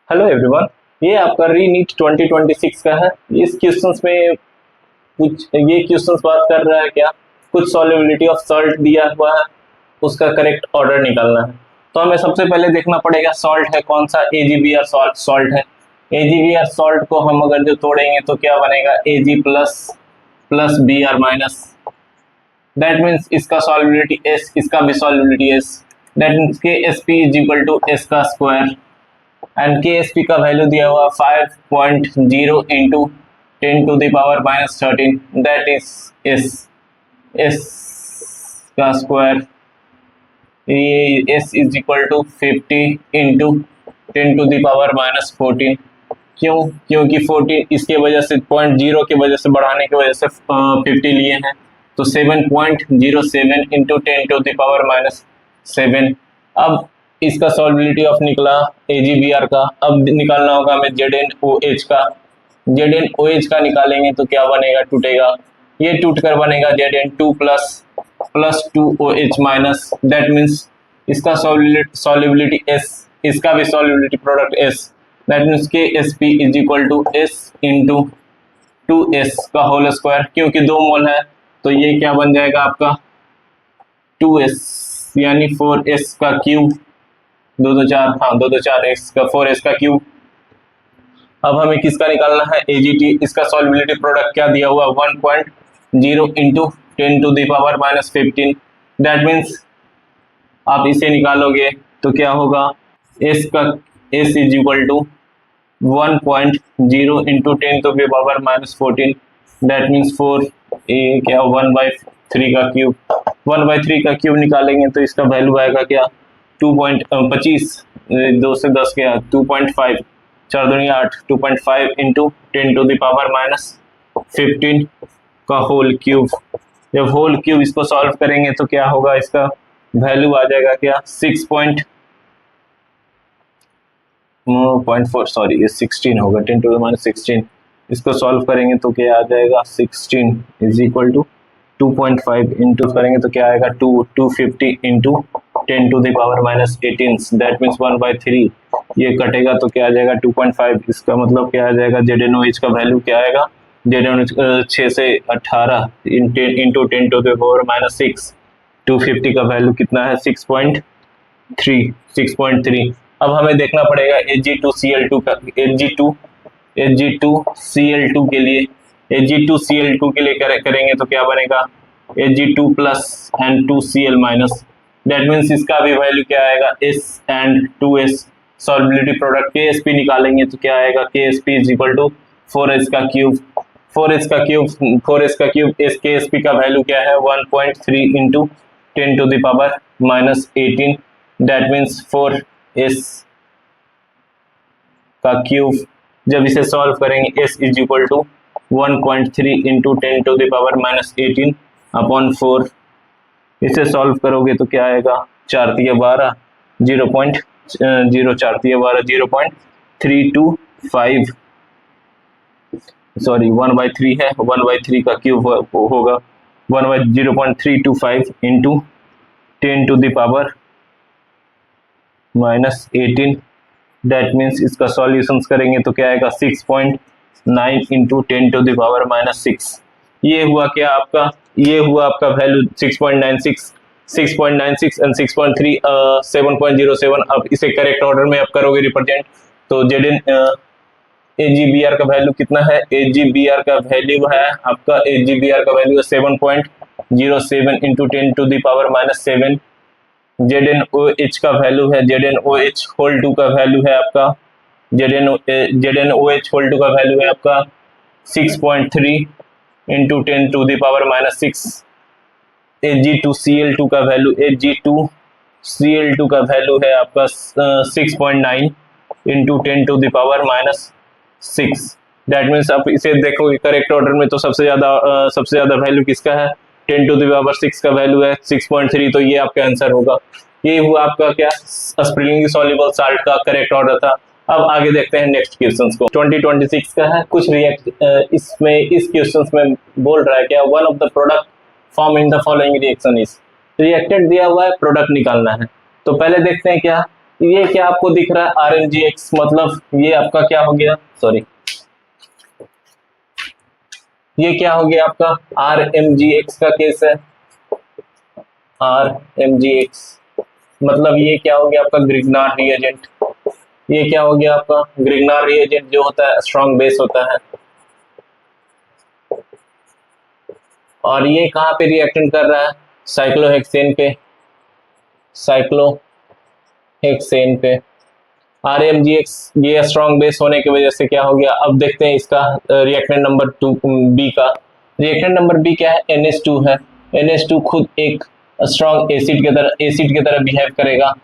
Hello everyone. ये आपका रीनीट 2026 का है। इस क्वेश्चंस में कुछ ये क्वेश्चंस बात कर रहा है क्या, कुछ सॉल्युबिलिटी ऑफ सॉल्ट दिया हुआ है, उसका करेक्ट ऑर्डर निकालना है। तो हमें सबसे पहले देखना पड़ेगा सॉल्ट है कौन सा, AgBr सॉल्ट है। AgBr सॉल्ट को हम अगर जो तोड़ेंगे तो क्या बनेगा, Ag plus plus Br minus, that means इसका सॉल्युबिलिटी S, इसका भी solubility S, that means KSP is equal to S का स्क्वायर। एंड KSP का वैल्यू दिया हुआ 5.0 इंटू 10⁻⁻13, दैट इज S का स्क्वायर। ये S is equal to 50 into 10⁻⁻14। क्यों? क्योंकि 14 इसके वजह से 0.0 की वजह से बढ़ाने की वजह से 50 लिए हैं, तो 7.07 इंटू 10⁻⁻7। अब इसका सॉल्युबिलिटी ऑफ निकला AgBr का। अब निकालना होगा हमें ZnOH का। ZnOH का निकालेंगे तो क्या बनेगा, टूटेगा, ये टूट कर बनेगा Zn2 plus 2OH minus, that means इसका सॉल्युबिलिटी S, इसका भी solubility product S, that means KSP is equal to S into 2S का होल स्क्वायर। क्योंकि 2 मोल है तो ये क्या बन जाएगा आपका 2S यानी 4S का क्यूब, 2 2 4, हाँ 2 2 4 x का 4S का क्यूब। अब हमें किसका निकालना है, AgT। इसका सॉल्युबिलिटी प्रोडक्ट क्या दिया हुआ 1.0 इंटू 10⁻⁻15, दैट मीन्स आप इसे निकालोगे तो क्या होगा, S is equal to 1.0 into 10⁻⁻14, that means 4 क्या 1/3 का क्यूब। 1/3 का क्यूब निकालेंगे तो इसका वैल्यू आएगा क्या 2.25, 2 से 10 गया 2.5, 4 दूनी 8, 2.5 इंटू 10⁻⁻15 का होल क्यूब। जब होल क्यूब इसको सॉल्व करेंगे तो क्या होगा, इसका वैल्यू आ जाएगा क्या 6.4, सॉरी ये 16 होगा, 10⁻16। इसको सॉल्व करेंगे तो क्या आ जाएगा 16 इज इक्वल टू 2.5 इंटू करेंगे तो क्या आएगा 250 इंटू 10⁻⁻18, दैट मीन्स 1/3। ये कटेगा तो क्या आ जाएगा 2.5। इसका मतलब क्या आ जाएगा, ZnOH का वैल्यू क्या आएगा, ZnOH 6 से 18 इंटू 10⁻⁻6, 250 का वैल्यू कितना है 6.3। अब हमें देखना पड़ेगा Ag2Cl2 का, Ag2Cl2 के लिए करेंगे तो क्या बनेगा Ag2 plus and 2Cl minus, that means इसका भी वैल्यू क्या आएगा S and 2S। Solubility product KSP निकालेंगे तो क्या आएगा, KSP is equal to 4S का क्यूब। 4S का क्यूब KSP का वैल्यू क्या है 1.3 इंटू 10⁻⁻18, दैट मीन्स 4S का क्यूब। जब इसे सॉल्व करेंगे S is equal to 1.3 into 10⁻⁻18 upon 4। इसे सॉल्व करोगे तो क्या आएगा 4 × 12, 0.325, सॉरी 1/3 है, 1/3 का क्यूब होगा 0.325 इंटू 10⁻⁻18, दैट मीन्स इसका सॉल्यूशंस करेंगे तो क्या आएगा 6.9 इंटू 10⁻⁻6। ये हुआ क्या आपका, ये हुआ आपका वैल्यू 6.96 एंड 6.3 7.07। अब इसे करेक्ट ऑर्डर में आप करोगे रिप्रेजेंट तो AgBr का वैल्यू कितना है, AgBr का वैल्यू है आपका 7.07 इंटू 10⁻⁻7। ZnOH का वैल्यू है, ZnOH होल 2 का वैल्यू है आपका, ZnOH होल 2 का वैल्यू है आपका 6.3 इंटू 10⁻⁻6। Ag2Cl2 का वैल्यू है आपका 6.9 इंटू 10⁻⁻6, दैट मीन्स आप इसे देखोगे करेक्ट ऑर्डर में तो सबसे ज्यादा वैल्यू किसका है 10⁻6 का वैल्यू है 6.3, तो ये आपका आंसर होगा। ये हुआ आपका क्या स्प्रिंगली सॉल्युबल साल्ट का करेक्ट ऑर्डर था। अब आगे देखते हैं नेक्स्ट क्वेश्चंस को। 2026 का है, कुछ इसमें इस क्वेश्चंस में बोल रहा है क्या, one of the product form in the following reaction is, reacted दिया हुआ है, प्रोडक्ट निकालना है। तो पहले देखते हैं क्या ये क्या आपको दिख रहा है RMGX, मतलब ये आपका क्या हो गया, सॉरी, ये क्या हो गया आपका RMGX का केस है। RMGX मतलब ये क्या हो गया आपका ग्रिग्नार रिएजेंट। ये क्या हो गया आपका ग्रिग्नार रिएजेंट, जो होता है स्ट्रॉन्ग बेस होता है। और ये कहाँ पे रिएक्टेंट कर रहा है, साइक्लोहेक्सेन पे, साइक्लोहेक्सेन पे। RMGX ये स्ट्रॉन्ग बेस होने की वजह से क्या हो गया। अब देखते हैं इसका रिएक्टेंट नंबर 2 बी का। रिएक्टेंट नंबर बी क्या है, NH2 है। NH2 खुद एक स्ट्रॉन्ग एसिड की तरह बिहेव करेगा।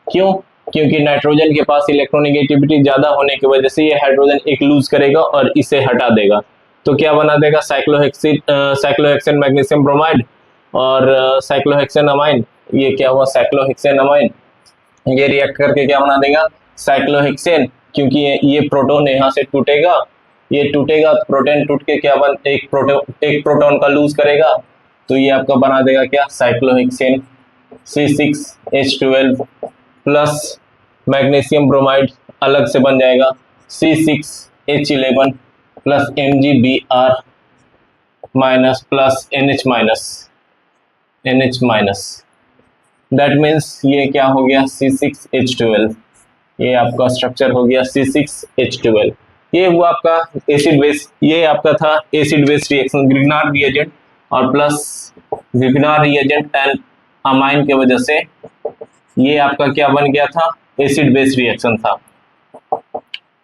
क्यों, क्योंकि नाइट्रोजन के पास इलेक्ट्रोनेगेटिविटी ज्यादा होने की वजह से ये हाइड्रोजन एक लूज करेगा और इसे हटा देगा। तो क्या बना देगा, साइक्लोहेक्सेन मैग्नीशियम ब्रोमाइड और साइक्लोहेक्सेन अमाइन। ये क्या हुआ, साइक्लोहेक्सेन अमाइन, ये रिएक्ट करके क्या बना देगा, साइक्लोहेक्सेन। क्योंकि ये प्रोटॉन यहाँ से टूटेगा, ये टूटेगा तो प्रोटॉन टूट के क्या बन, एक प्रोटॉन का लूज करेगा, तो ये आपका बना देगा क्या, cyclohexane C6H12 plus magnesium bromide अलग से बन जाएगा C6H11 plus MgBr minus plus NH minus. That means ये क्या हो गया, C6H12, ये आपका स्ट्रक्चर हो गया C6H12। ये हुआ आपका एसिड बेस, ये आपका था एसिड बेस रिएक्शन, ग्रिग्नार रिएजेंट और प्लस ग्रिग्नार रिएजेंट एंड अमाइन के वजह से ये आपका क्या बन गया था, एसिड बेस रिएक्शन था।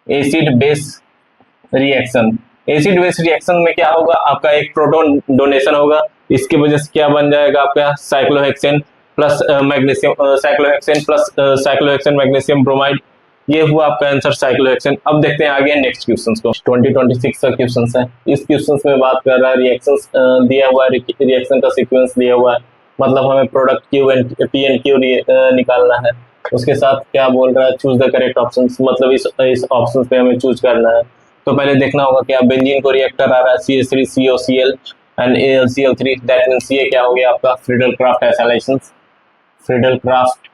Acid base reaction, acid base reaction में क्या होगा, आपका एक प्रोटॉन डोनेशन होगा, इसकी वजह से क्या बन जाएगा आपका cyclohexane plus magnesium, cyclohexane magnesium bromide. ये हुआ आपका आंसर साइक्लोहेक्सेन। अब देखते हैं आगे नेक्स्ट क्वेश्चंस को। 2026 का क्वेश्चंस है। इस क्वेश्चंस में बात कर रहा है रिएक्शंस दिया हुआ है, रिएक्शन का सीक्वेंस दिया हुआ है, मतलब हमें product Q and P and Q निकालना है। उसके साथ क्या बोल रहा है, चूज द करेक्ट ऑप्शंस, मतलब इस ऑप्शंस पे हमें चूज करना है। तो पहले देखना होगा क्या बेंजीन को रिएक्टर आ रहा है CH3COCl and AlCl3, that means ये क्या हो गया आपका फ्रीडल क्राफ्ट एसाइलेशंस, फ्रीडल क्राफ्ट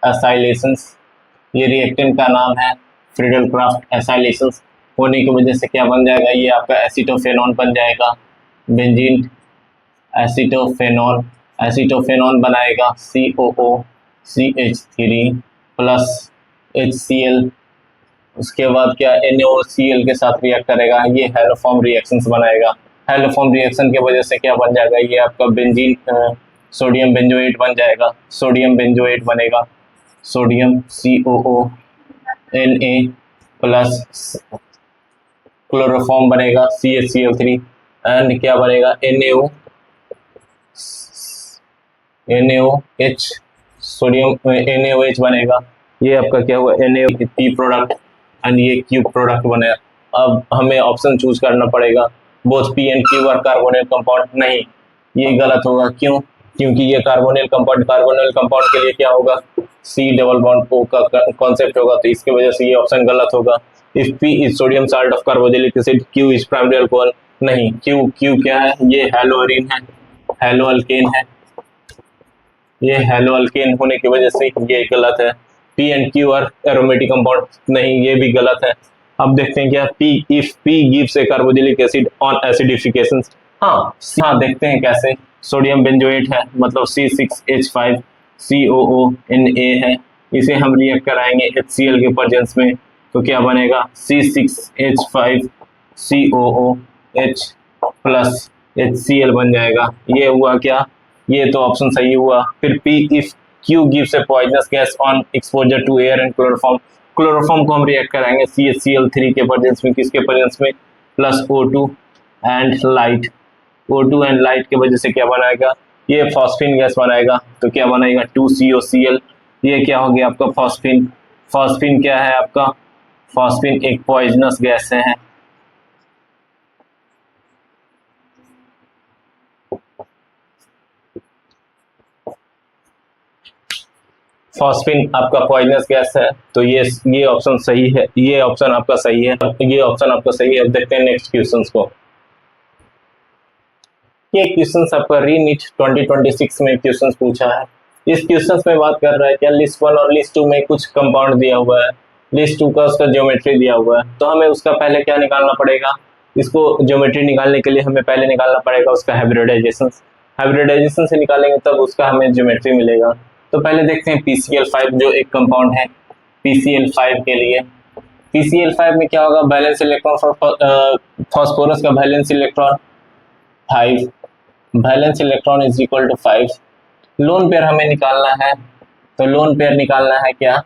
एसाइलेशंस, ये रिएक्टेंट का नाम है फ्रीडल क्राफ्ट एसाइलेशंस। होने की वजह से क्या बन जाएगा, ये आपका एसीटोफेनॉन बन जाएगा, बेंजीन एसीटोफेनॉन बनाएगा COOCH3 प्लस HCl। उसके बाद क्या NaOCl के साथ रिएक्ट करेगा, ये हेलोफॉर्म रिएक्शंस बनाएगा। हेलोफॉर्म रिएक्शन की वजह से क्या बन जाएगा, ये आपका बेंजीन सोडियम बेंजोएट बन जाएगा, सोडियम बेंजोएट बनेगा, सोडियम COONa प्लस क्लोरोफॉर्म बनेगा CHCl3 एंड क्या बनेगा NaOH, सोडियम NaOH बनेगा। ये आपका क्या हुआ NaOH P प्रोडक्ट एंड ये Q प्रोडक्ट बने। अब हमें ऑप्शन चूज करना पड़ेगा, both P and Q are carbonyl compound. नहीं, ये गलत होगा। क्यों, क्योंकि ये कार्बोनिल कंपाउंड के लिए क्या होगा, C डबल बॉन्ड O का कॉन्सेप्ट होगा, तो इसकी वजह से ये ऑप्शन गलत होगा। If P is sodium salt of carboxylic acid, Q is primary alcohol. नहीं, Q क्या है, ये हेलोअरीन है, हेलो अल्केन है, ये हेलो अल्केन होने की वजह से ये गलत है। P and Q are aromatic compound, नहीं ये भी गलत है। अब देखते हैं क्या, if P gives a carboxylic acid on acidification. हाँ देखते हैं कैसे। सोडियम बेंजोएट है, मतलब C6H5 COONa है, इसे हम रिएक्ट कराएंगे HCl के प्रेजेंस में, तो क्या बनेगा C6H5 COOH प्लस HCl बन जाएगा। ये हुआ क्या, ये तो ऑप्शन सही हुआ। फिर P if Q gives a poisonous gas on exposure to air and chloroform, chloroform को हम रिएक्ट कराएंगे CHCl3 के प्रेजेंस में, किसके प्रेजेंस में, plus O2 and light, O2 and light की वजह से क्या बनाएगा, ये फॉस्फिन गैस बनाएगा, तो क्या बनाएगा 2COCl। ये क्या हो गया आपका फॉस्फिन। फॉस्फिन क्या है आपका, फॉस्फिन एक पॉइजनस गैस है। फॉस्फिन आपका पॉइजनस गैस है, तो ये ऑप्शन सही है, ये ऑप्शन आपका सही है, ये ऑप्शन आपका सही है। अब देखते हैं नेक्स्ट क्वेश्चंस को। ये क्वेश्चंस आपका रीनीट 2026 में क्वेश्चंस पूछा है। इस क्वेश्चन में बात कर रहा है क्या लिस्ट 1 और लिस्ट 2 में कुछ कंपाउंड दिया हुआ है, लिस्ट 2 का उसका ज्योमेट्री दिया हुआ है, तो हमें उसका पहले क्या निकालना पड़ेगा, इसको ज्योमेट्री निकालने के लिए हमें पहले निकालना पड़ेगा उसका हाइब्रिडाइजेशन। हाइब्रिडाइजेशन से निकालेंगे तब उसका हमें ज्योमेट्री मिलेगा। तो पहले देखते हैं PCl5 जो एक कंपाउंड है, PCl5 के लिए PCl5 में क्या होगा, बैलेंस इलेक्ट्रॉन फॉर फास्फोरस का valence electron 5, valence electron is equal to 5। Lone pair हमें निकालना है, तो लोन पेयर निकालना है क्या,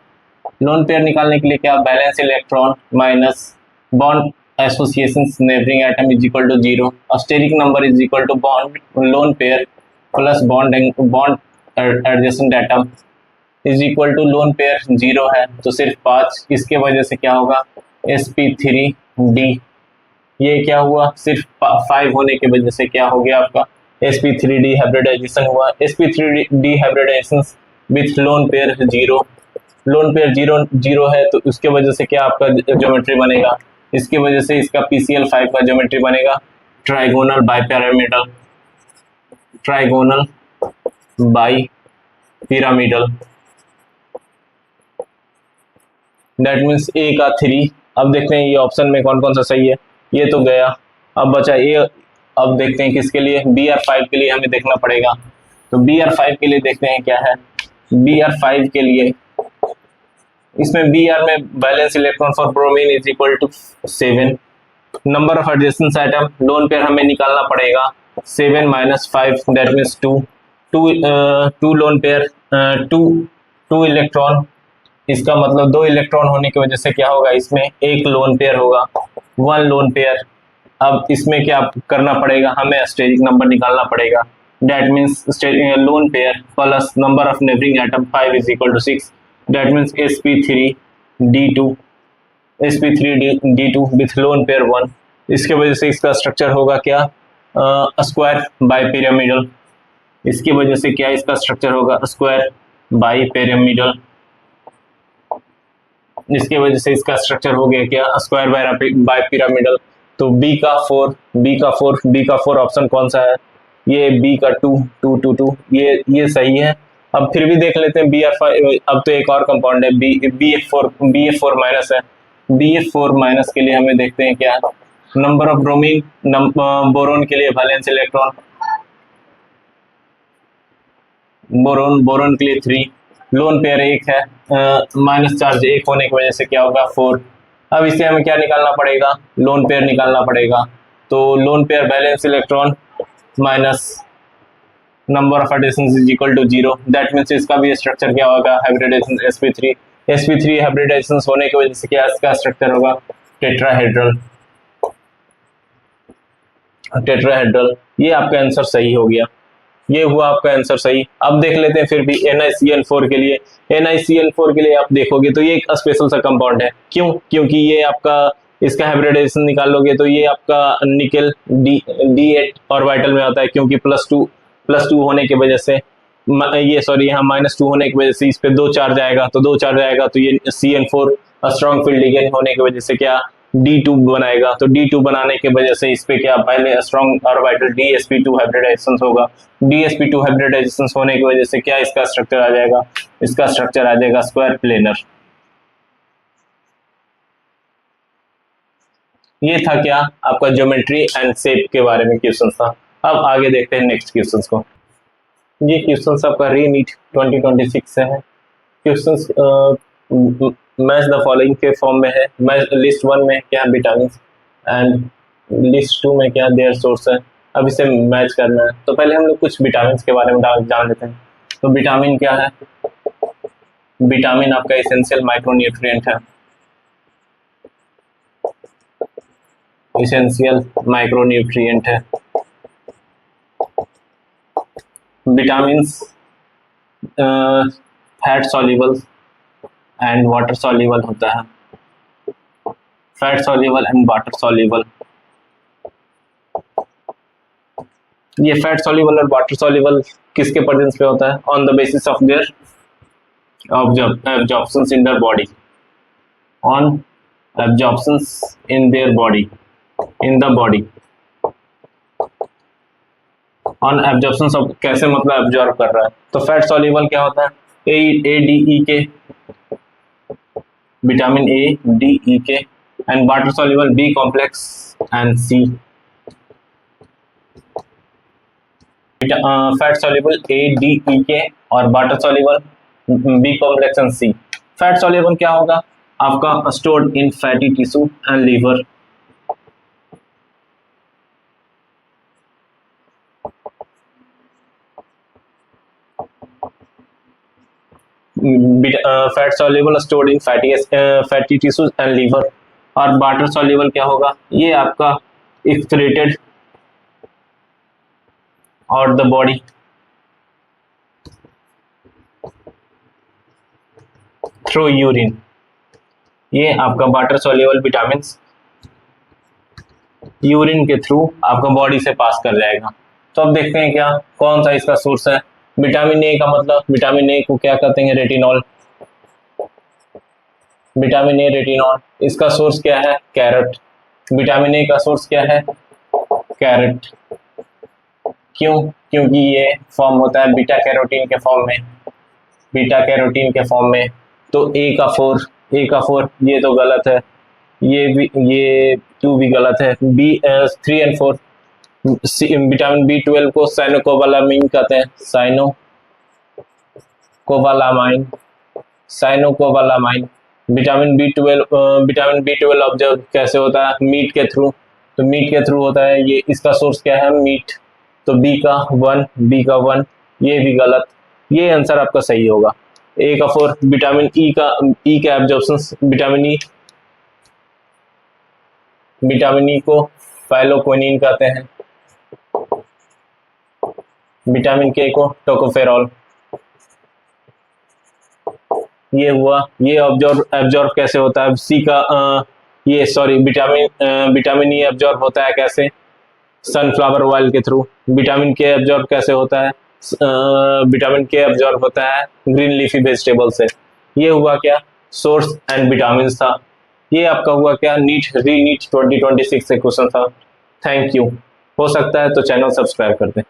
लोन पेयर निकालने के लिए क्या, valence electron minus bond association neighbouring atom is equal to 0, steric number is equal to bond lone pair plus bond adjacent atom is equal to lone pair 0 है तो सिर्फ 5, इसके वजह से क्या होगा sp3d, ये क्या हुआ सिर्फ 5 होने की वजह से क्या हो गया आपका sp3d हाइब्रिडाइजेशन हुआ। sp3d hybridisation with lone pair 0, lone pair 0 है तो उसके वजह से क्या आपका ज्योमेट्री बनेगा, इसकी वजह से इसका PCl5 का ज्योमेट्री बनेगा trigonal bipyramidal, trigonal bipyramidal, that means a का 3। अब देखते हैं ये ऑप्शन में कौन कौन सा सही है, ये तो गया, अब बचा ए। अब देखते हैं किसके लिए, Br5 के लिए हमें देखना पड़ेगा। तो Br5 के लिए देखते हैं क्या है, Br5 के लिए इसमें Br में valence electron for bromine is equal to 7, number of adjacent atom lone pair हमें निकालना पड़ेगा 7 minus 5 that means 2, 2 lone pair 2 electron, इसका मतलब 2 इलेक्ट्रॉन होने की वजह से क्या होगा, इसमें एक लोन पेयर होगा 1 लोन पेयर। अब इसमें क्या करना पड़ेगा, हमें स्टेरिक नंबर निकालना पड़ेगा, that means lone pair plus number of neighbouring atom 5 is equal to 6, that means sp3d2 with lone pair 1, इसके वजह से इसका स्ट्रक्चर होगा क्या स्क्वायर बाई पिरामिडल, इसकी वजह से क्या इसका स्ट्रक्चर होगा स्क्वायर बाई पिरामिडल, इसके वजह से इसका स्ट्रक्चर हो गया क्या स्क्वायर बाय पिरामिडल। तो बी का 4 ऑप्शन कौन सा है, ये बी का 2 ये सही है। अब फिर भी देख लेते हैं Br5, अब तो एक और कंपाउंड है BF4 माइनस है, BF4 माइनस के लिए हमें देखते हैं क्या नंबर ऑफ ब्रोमीन, बोरोन के लिए वैलेंस इलेक्ट्रॉन, बोरोन के लिए 3, लोन पेयर 1 है, माइनस चार्ज 1 होने की वजह से क्या होगा 4। अब इसे हमें क्या निकालना पड़ेगा, लोन पेयर निकालना पड़ेगा, तो lone pair valence electron minus number of additions is equal to 0, that means इसका भी स्ट्रक्चर क्या होगा हाइब्रिडाइजेशन sp3 हाइब्रिडाइजेशन होने की वजह से क्या इसका स्ट्रक्चर होगा टेट्राहेड्रल, ये आपका आंसर सही हो गया, ये हुआ आपका आंसर सही। अब देख लेते हैं फिर भी NiCl4 के लिए, NiCl4 के लिए आप देखोगे तो ये एक स्पेशल सा कंपाउंड है, क्यों, क्योंकि ये आपका इसका हाइब्रिडाइजेशन निकालोगे तो ये आपका निकेल D8 ऑर्बिटल में आता है, क्योंकि +2 होने की वजह से ये सॉरी यहाँ -2 होने की वजह से इस पे 2 चार्ज आएगा, तो 2 चार्ज आएगा तो ये Cl4 स्ट्रॉन्ग फील्ड लिगेंड होने की वजह से क्या D2 बनाएगा, तो D2 बनाने की वजह से इस पे क्या पहले स्ट्रॉन्ग ऑर्बिटल DsP2 हाइब्रिडाइजेशन होगा, DsP2 हाइब्रिडाइजेशन होने की वजह से क्या इसका स्ट्रक्चर आ जाएगा, इसका स्ट्रक्चर आ जाएगा स्क्वायर प्लेनर। ये था क्या आपका ज्योमेट्री एंड शेप के बारे में क्वेश्चन था। अब आगे देखते हैं नेक्स्ट क्वेश्चन को। ये क्वेश्चन आपका रीनीट 2026 से है। क्वेश्चन मैच द फॉलोइंग के फॉर्म में है, मैच लिस्ट 1 में क्या विटामिन एंड लिस्ट 2 में क्या देयर सोर्स है। अब इसे मैच करना है तो पहले हम लोग कुछ विटामिन के बारे में जान लेते हैं। तो विटामिन क्या है, विटामिन आपका एसेंशियल माइक्रोन्यूट्रिएंट है, एसेंशियल माइक्रोन्यूट्रिएंट है। Vitamin fat soluble and water soluble होता है, fat soluble and water soluble. ये फैट सॉल्युबल और वाटर सॉल्युबल किसके प्रेजेंस पे होता है, on the basis of their absorptions in their body, on absorptions in their body, in the body, on absorption of, कैसे मतलब एब्जॉर्ब कर रहा है। तो फैट सॉल्युबल क्या होता है, ए डी ई के, vitamin A D E K, and water soluble B complex and C. Fat soluble A D E K और water soluble B complex and C. Fat soluble क्या होगा आपका, stored in fatty tissue and liver. Fat soluble stored in fatty tissues and liver. और water soluble क्या होगा, ये आपका excreted और द बॉडी थ्रू यूरिन। ये आपका वाटर सॉल्युबल विटामिन यूरिन के थ्रू आपका बॉडी से पास कर जाएगा। तो अब देखते हैं क्या कौन सा इसका सोर्स है। विटामिन ए का मतलब, विटामिन ए को क्या कहते हैं, रेटिनॉल। विटामिन ए रेटिनॉल, इसका सोर्स क्या है, कैरेट। विटामिन ए का सोर्स क्या है, कैरेट। क्यों, क्योंकि ये फॉर्म होता है बीटा कैरोटीन के फॉर्म में, बीटा कैरोटीन के फॉर्म में। तो ए का फोर ये तो गलत है, ये 2 भी गलत है। बी 3 और 4। विटामिन बी 12 को साइनोकोबालामाइन कहते हैं, साइनोकोबालामाइन। विटामिन बी 12 ऑब्जर्व कैसे होता है, मीट के थ्रू। तो मीट के थ्रू होता है ये, इसका सोर्स क्या है, मीट। तो बी का 1, ये भी गलत। ये आंसर आपका सही होगा। ए का 4, विटामिन ई का एब्जॉर्प्शन, विटामिन ई को फाइलोक्विनिन कहते हैं, विटामिन के को टोकोफेरॉल। ये हुआ, ये एब्जॉर्ब कैसे होता है, सी का विटामिन ई एब्जॉर्ब होता है कैसे, सनफ्लावर ऑयल के थ्रू। विटामिन के एब्जॉर्ब कैसे होता है, विटामिन के एब्जॉर्ब होता है ग्रीन लीफी वेजिटेबल से। ये हुआ क्या, सोर्स एंड विटामिन था। ये आपका हुआ क्या, नीट 2026 से क्वेश्चन था। Thank you. हो सकता है तो चैनल सब्सक्राइब कर दें।